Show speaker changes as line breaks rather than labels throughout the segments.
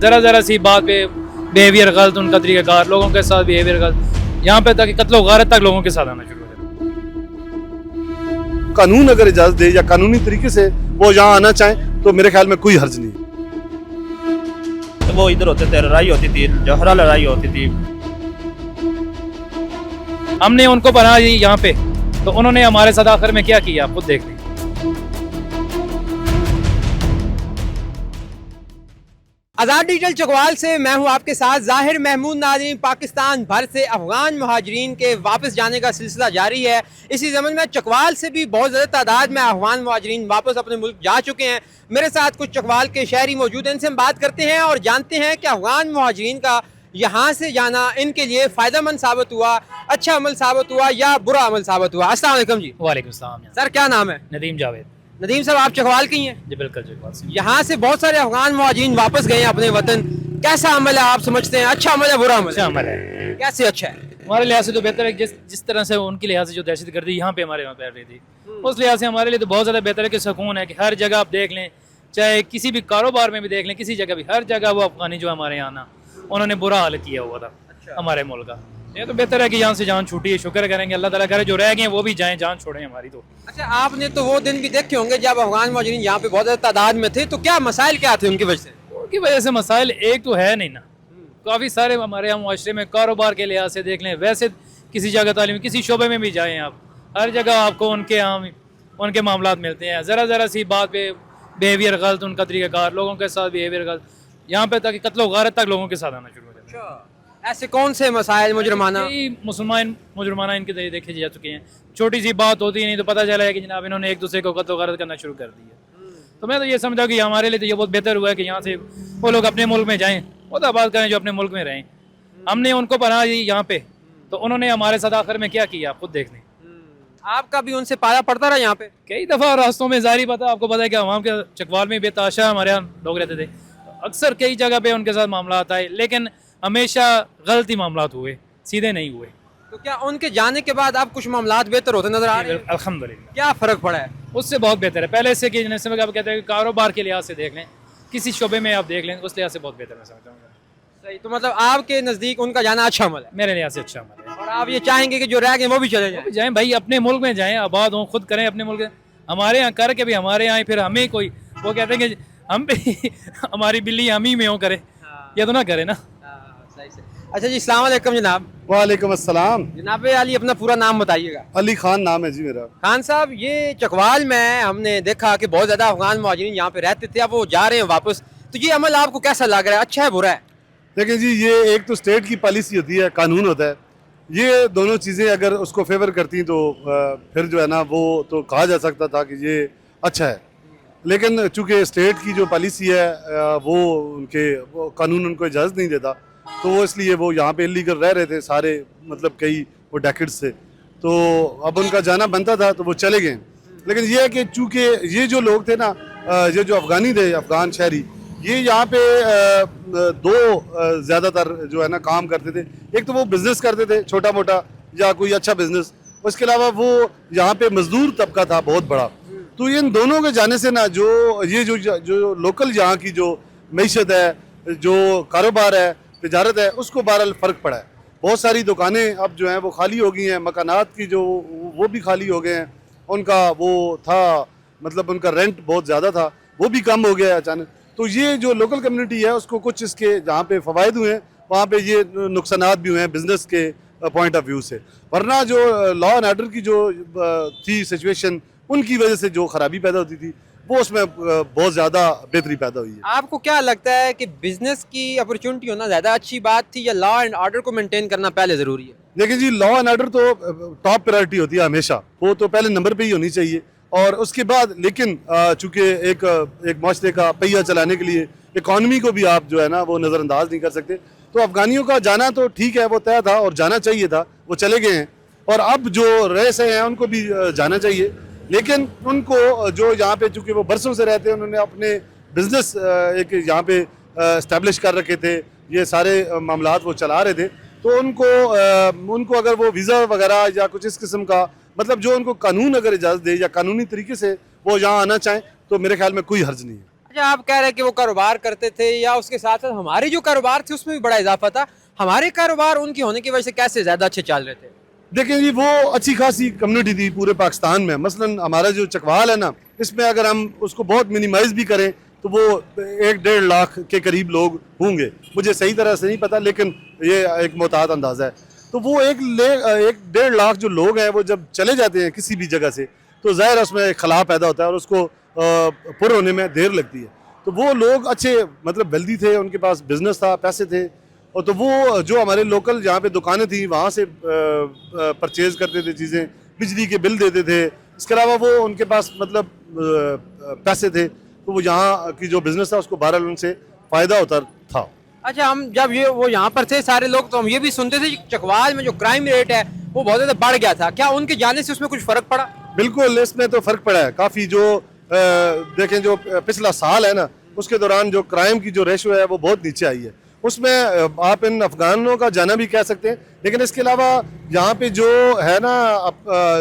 ज़रा ज़रा सी बात पे बिहेवियर गलत, उनका तरीक़ाकार, लोगों के साथ बिहेवियर गलत, यहाँ पे तक कत्लो गारत तक लोगों के साथ आना शुरू हो जाता।
कानून अगर इजाज़त दे या कानूनी तरीके से वो यहाँ आना चाहें तो मेरे ख्याल में कोई हर्ज नहीं है।
तो वो इधर होते थे, लड़ाई होती थी, जहरा लड़ाई होती थी।
हमने उनको पनाह दी यहाँ पे, तो उन्होंने हमारे साथ आखिर में क्या किया खुद देख लें।
आज़ाद डिजिटल चकवाल से मैं हूं आपके साथ ज़ाहिर महमूद। नाज़रीन, पाकिस्तान भर से अफगान महाजरीन के वापस जाने का सिलसिला जारी है। इसी ज़मन में चकवाल से भी बहुत ज़्यादा तादाद में अफगान महाजरीन वापस अपने मुल्क जा चुके हैं। मेरे साथ कुछ चकवाल के शहरी मौजूद हैं, इनसे हम बात करते हैं और जानते हैं कि अफगान महाजरीन का यहाँ से जाना इनके लिए फ़ायदेमंद साबित हुआ, अच्छा अमल साबित हुआ या बुरा अमल साबित हुआ। अस्सलाम वालेकुम जी।
वालेकुम सलाम।
सर, क्या नाम है?
नदीम जावेद।
नदीम साहब, आप चकवाल की हैं?
जी बिल्कुल चकवाल से।
यहाँ से बहुत सारे अफगान मुहाजिरीन वापस गए हैं अपने वतन। कैसा अमल है आप समझते हैं? अच्छा अमल है, बुरा अमल
अच्छा
है?
अमल है,
कैसे अच्छा है?
हमारे लिहाज से तो बेहतर है। जिस तरह से उनके लिहाज से जो दहशत गर्दी यहाँ पे हमारे यहाँ फैल रही थी, उस लिहाज से हमारे लिए तो बहुत ज़्यादा बेहतर है कि सुकून है कि हर जगह आप देख लें, चाहे किसी भी कारोबार में भी देख लें, किसी जगह भी, हर जगह वो अफगानी जो हमारे यहाँ ना, उन्होंने बुरा हाल किया हुआ था हमारे मुल्क का। ये तो बेहतर है कि यहाँ से जान छूटी है, शुक्र करेंगे अल्लाह ताला करे जो रह गए वो भी जाएं, जान छोड़ें हमारी तो।
अच्छा, आपने तो वो दिन भी देखे होंगे जब अफगान मुहाजिरीन यहाँ पे बहुत ज़्यादा तादाद में थे, तो क्या मसाइल क्या थे उनकी वजह से?
उनकी वजह से मसाइल एक तो है नहीं ना, काफ़ी सारे हमारे यहाँ मुआशरे में कारोबार के लिहाज से देख लें, वैसे किसी जगह तालीम किसी शोबे में भी जाएँ आप, हर जगह आपको उनके यहाँ उनके मामलात मिलते हैं। ज़रा ज़रा सी बात पे बिहेवियर गलत, उनका तरीक़ाकार, लोगों के साथ बिहेवियर गलत, यहाँ पे तक कत्लो गारत तक लोगों के साथ आना शुरू हो जाता है।
ऐसे कौन से मसाइल मुजरमाना?
मुसलमान मुजरमाना इनके जरिए देखे जा चुके हैं। छोटी सी बात होती नहीं तो पता चला है कि जनाब इन्होंने एक दूसरे को कत्लो गारत करना शुरू कर दिया। तो मैं तो ये समझा कि हमारे लिए तो ये बहुत बेहतर हुआ है कि यहाँ से वो लोग अपने मुल्क में जाएँ, वो आबाद करें जो अपने मुल्क में रहें। हमने उनको पनाह दी यहाँ पे, तो उन्होंने हमारे साथ आखिर में क्या किया खुद देख लें।
आपका भी उनसे पाला पड़ता रहा यहाँ पे?
कई दफ़ा रास्तों में जारी पता आपको पता है कि वहाँ के चकवाल में बेताशा हमारे यहाँ लोग रहते थे, अक्सर कई जगह पे उनके साथ मामला आता है, लेकिन हमेशा गलती मामलात हुए, सीधे नहीं हुए।
तो क्या उनके जाने के बाद अब कुछ मामलात बेहतर होते नजर आ रहे हैं?
अल्हम्दुलिल्लाह।
क्या फ़र्क पड़ा है?
उससे बहुत बेहतर है पहले से कि जैसे आप कहते हैं कि कारोबार के लिहाज से देख लें, किसी शोबे में आप देख लें, उस लिहाज से बहुत बेहतर मैं समझता हूँ।
सही, तो मतलब आपके नज़दीक उनका जाना अच्छा अमल है?
मेरे लिहाज से अच्छा अमल है।
और आप ये चाहेंगे कि जो रह गए वो भी चले जाएं?
जाएँ भाई, अपने मुल्क में जाएँ, आबाद हों, खुद करें अपने मुल्क। हमारे यहाँ करके भी हमारे यहाँ फिर हमें कोई वो कहते हैं कि हम भी हमारी बिल्ली हम ही में हो करे, ये तो ना करे ना।
सही से। अच्छा जी, अस्सलाम वालेकुम जनाब।
वालेकुम अस्सलाम।
जनाब अली, अपना पूरा नाम बताइएगा।
अली खान नाम है जी मेरा।
खान साहब, ये चकवाल में हमने देखा कि बहुत ज़्यादा अफगान मुहाजिरीन यहाँ पे रहते थे, अब वो जा रहे हैं वापस, तो ये अमल आपको कैसा लग रहा है? अच्छा है, बुरा है?
देखिए जी, ये एक तो स्टेट की पॉलिसी होती है, कानून होता है, ये दोनों चीज़ें अगर उसको फेवर करती तो फिर जो है ना वो तो कहा जा सकता था कि ये अच्छा है। लेकिन चूँकि स्टेट की जो पॉलिसी है वो वो कानून उनको इजाज़त नहीं देता, तो वो इसलिए वो यहाँ पे इलीगल रह रहे थे सारे, मतलब कई वो डेकेड्स से, तो अब उनका जाना बनता था तो वो चले गए। लेकिन ये है कि चूँकि ये जो लोग थे ना, ये जो अफ़गानी थे, अफ़गान शहरी, ये यहाँ पे दो ज़्यादातर जो है ना काम करते थे। एक तो वो बिज़नेस करते थे छोटा मोटा या कोई अच्छा बिज़नेस, उसके अलावा वो यहाँ पे मज़दूर तबका था बहुत बड़ा। तो इन दोनों के जाने से ना जो ये जो लोकल यहाँ की जो मईशत है, जो कारोबार है, तिजारत है, उसको बहरहाल फ़र्क पड़ा है। बहुत सारी दुकानें अब जो हैं वो खाली हो गई हैं, मकानात की जो वो भी खाली हो गए हैं, उनका वो था मतलब उनका रेंट बहुत ज़्यादा था, वो भी कम हो गया है अचानक। तो ये जो लोकल कम्युनिटी है उसको कुछ इसके जहाँ पे फ़वायद हुए हैं, वहाँ पे ये नुकसानात भी हुए हैं बिज़नेस के पॉइंट ऑफ व्यू से। वरना जो लॉ एंड ऑर्डर की जो थी सिचुएशन, उनकी वजह से जो ख़राबी पैदा होती थी वो उसमें बहुत ज़्यादा बेहतरी पैदा हुई है।
आपको क्या लगता है कि बिजनेस की अपॉर्चुनिटी होना ज़्यादा अच्छी बात थी या लॉ एंड ऑर्डर को मेंटेन करना पहले ज़रूरी है?
देखिए जी, लॉ एंड ऑर्डर तो टॉप प्रायोरिटी होती है हमेशा, वो तो पहले नंबर पे ही होनी चाहिए। और उसके बाद लेकिन चूँकि एक माशरे का पहिया चलाने के लिए इकॉनमी को भी आप जो है ना वो नज़रअंदाज नहीं कर सकते। तो अफ़गानियों का जाना तो ठीक है, वो तय था और जाना चाहिए था, वो चले गए हैं। और अब जो रह से हैं उनको भी जाना चाहिए, लेकिन उनको जो यहाँ पे चूँकि वो बरसों से रहते हैं, उन्होंने अपने बिज़नेस एक यहाँ पे इस्टेब्लिश कर रखे थे, ये सारे मामलात वो चला रहे थे, तो उनको अगर वो वीज़ा वगैरह या कुछ इस किस्म का, मतलब जो उनको कानून अगर इजाज़त दे या कानूनी तरीके से वो यहाँ आना चाहें तो मेरे ख्याल में कोई हर्ज नहीं है।
अच्छा, आप कह रहे हैं कि वो कारोबार करते थे, या उसके साथ साथ हमारे जो कारोबार थे उसमें भी बड़ा इजाफा था, हमारे कारोबार उनकी होने की वजह से कैसे ज्यादा अच्छे चल रहे थे?
देखिए जी, वो अच्छी खासी कम्युनिटी थी पूरे पाकिस्तान में। मसलन हमारा जो चकवाल है ना, इसमें अगर हम उसको बहुत मिनिमाइज भी करें तो वो 1-1.5 लाख के करीब लोग होंगे। मुझे सही तरह से नहीं पता, लेकिन ये एक मोहतात अंदाज़ा है। तो वो 1-1.5 लाख जो लोग हैं, वो जब चले जाते हैं किसी भी जगह से, तो ज़ाहिर है उसमें खला पैदा होता है और उसको पुर होने में देर लगती है। तो वो लोग अच्छे मतलब वेल्दी थे, उनके पास बिजनेस था, पैसे थे, और तो वो जो हमारे लोकल जहाँ पे दुकानें थी वहाँ से परचेज़ करते थे चीज़ें, बिजली के बिल देते थे। इसके अलावा वो उनके पास मतलब पैसे थे, तो वो यहाँ की जो बिज़नेस था उसको बहरहाल उनसे फ़ायदा होता था।
अच्छा, हम जब वो यहाँ पर थे सारे लोग, तो हम ये भी सुनते थे कि चकवाल में जो क्राइम रेट है वो बहुत ज़्यादा बढ़ गया था। क्या उनके जाने से उसमें कुछ फ़र्क पड़ा?
बिल्कुल, इसमें तो फ़र्क पड़ा है काफ़ी। जो देखें, जो पिछला साल है ना, उसके दौरान जो क्राइम की जो रेशो है वो बहुत नीचे आई है। उसमें आप इन अफगानों का जाना भी कह सकते हैं, लेकिन इसके अलावा यहाँ पे जो है ना,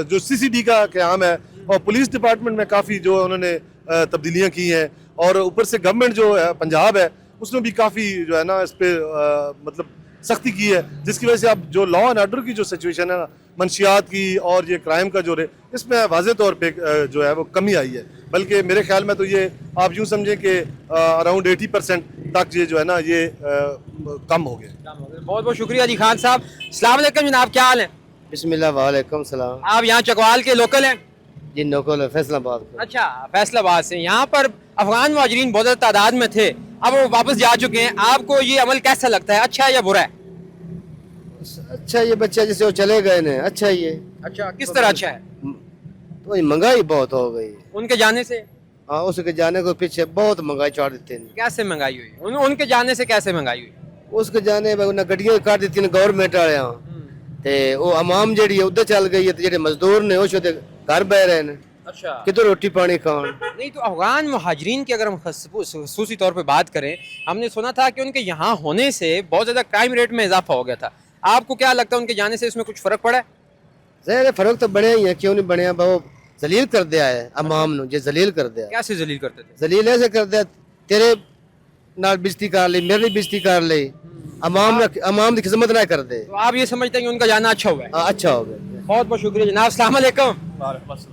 जो CCD का क़याम है, और पुलिस डिपार्टमेंट में काफ़ी जो उन्होंने तब्दीलियाँ की हैं, और ऊपर से गवर्नमेंट जो है पंजाब है, उसने भी काफ़ी जो है ना इस पर मतलब सख्ती की है, जिसकी वजह से अब जो लॉ एंड ऑर्डर की जो सिचुएशन है ना, मंशियात की और ये क्राइम का जो इसमें वाज़े तौर पे जो है वो कमी आई है। बल्कि मेरे ख्याल में तो ये आप यूँ समझें कि अराउंड 80% तक ये जो है ना ये कम हो गया।
बहुत बहुत शुक्रिया जी खान साहब। अस्सलाम वालेकुम जनाब, क्या हाल है?
बिस्मिल्लाह, वालेकुम सलाम।
आप यहाँ चकवाल के लोकल हैं?
जी, नोकल फैसलाबाद।
अच्छा, फैसलाबाद से। यहाँ पर अफगान मुहाजिरीन बहुत ज़्यादा तादाद में थे, अब वो वापस जा चुके हैं। आपको ये अमल कैसा लगता है, अच्छा है या बुरा है?
अच्छा, ये बच्चे जैसे वो चले गए ने, अच्छा ये।
अच्छा, किस तरह अच्छा है?
तो ये महंगाई बहुत हो गई।
उनके जाने से?
हाँ, उसके जाने को पीछे बहुत महंगाई चढ़ देते हैं।
कैसे महंगाई हुई? उनके जाने से कैसे महंगाई हुई?
उसके जाने में गड्डियां काट दी गवर्नमेंट वाले ते वो अवाम जेडी है उधर चल गई है, जेडे मजदूर ने वो घर बह रहे हैं।
अच्छा,
किधर रोटी पानी खान।
नहीं तो अफगान मुहाजिरीन की अगर हम खसूसी तौर पे बात करें, हमने सुना था कि उनके यहाँ होने से बहुत ज़्यादा क्राइम रेट में इजाफा हो गया था। आपको क्या लगता है, उनके जाने से इसमें कुछ फ़र्क पड़ा है?
ज़ाहिर फर्क तो बने ही है, क्यों नहीं बने? वो जलील कर दिया है अवाम नु, जे जलील कर दिया।
कैसे जलील करते थे?
जलील ऐसे कर दिया, तेरे नाल बेइज्जती कर ली, मेरी बेइज्जती कर ली, अवाम की खिदमत ना कर दे।
तो आप ये समझते हैं कि उनका जाना अच्छा हुआ है?
अच्छा हो गया।
बहुत बहुत शुक्रिया जनाब। अस्सलाम वालेकुम,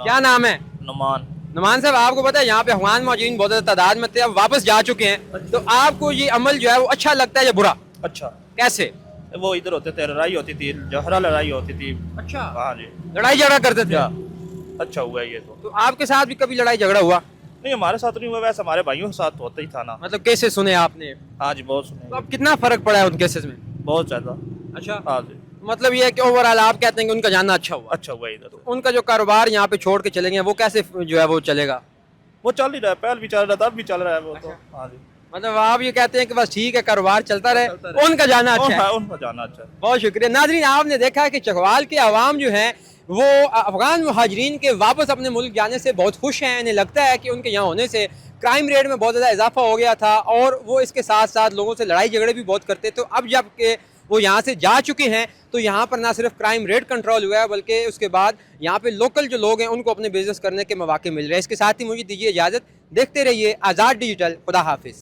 क्या नाम है?
नुमान।
नुमान साहब, आपको पता है यहाँ पे अफगान मुहाजिरीन बहुत ज़्यादा तादाद में थे, अब वापस जा चुके हैं, तो आपको ये अमल जो है वो अच्छा लगता है या बुरा?
अच्छा,
कैसे?
वो इधर होते थे, लड़ाई होती थी, जहरा लड़ाई होती थी।
अच्छा,
हाँ जी,
लड़ाई झगड़ा करते थे?
अच्छा हुआ है ये
तो आपके साथ भी कभी लड़ाई झगड़ा हुआ?
नहीं, हमारे साथ नहीं हुआ, वैसे हमारे भाइयों के साथ होता ही था ना।
मतलब कैसे सुने आपने?
हाँ जी, बहुत सुने,
तो अब कितना फर्क पड़ा है उन केसेस में?
बहुत ज्यादा।
अच्छा,
हाँ जी,
मतलब ये है कि ओवरऑल आप कहते हैं कि उनका जाना अच्छा हुआ?
अच्छा हुआ इधर।
उनका जो कारोबार यहाँ पे छोड़ के चले गए, वो कैसे जो है वो चलेगा?
वो चल ही रहा है, पहले भी चल रहा था, अब भी चल रहा है वो तो। हाँ जी,
मतलब आप ये कहते हैं कि बस ठीक है, कारोबार चलता रहे, उनका जाना अच्छा है?
हाँ, उनका जाना अच्छा है।
बहुत शुक्रिया। नाज़रीन, आपने देखा कि चकवाल के अवाम जो हैं वो अफगान मुहाजिरीन के वापस अपने मुल्क जाने से बहुत खुश हैं। इन्हें लगता है कि उनके यहाँ होने से क्राइम रेट में बहुत ज़्यादा इजाफा हो गया था, और वो इसके साथ साथ लोगों से लड़ाई झगड़े भी बहुत करते। तो अब जब के वो यहाँ से जा चुके हैं, तो यहाँ पर ना सिर्फ क्राइम रेट कंट्रोल हुआ है, बल्कि उसके बाद यहाँ पे लोकल जो लोग हैं उनको अपने बिजनेस करने के मौके मिल रहे हैं। इसके साथ ही मुझे दीजिए इजाज़त, देखते रहिए आज़ाद डिजिटल। खुदा हाफिज़।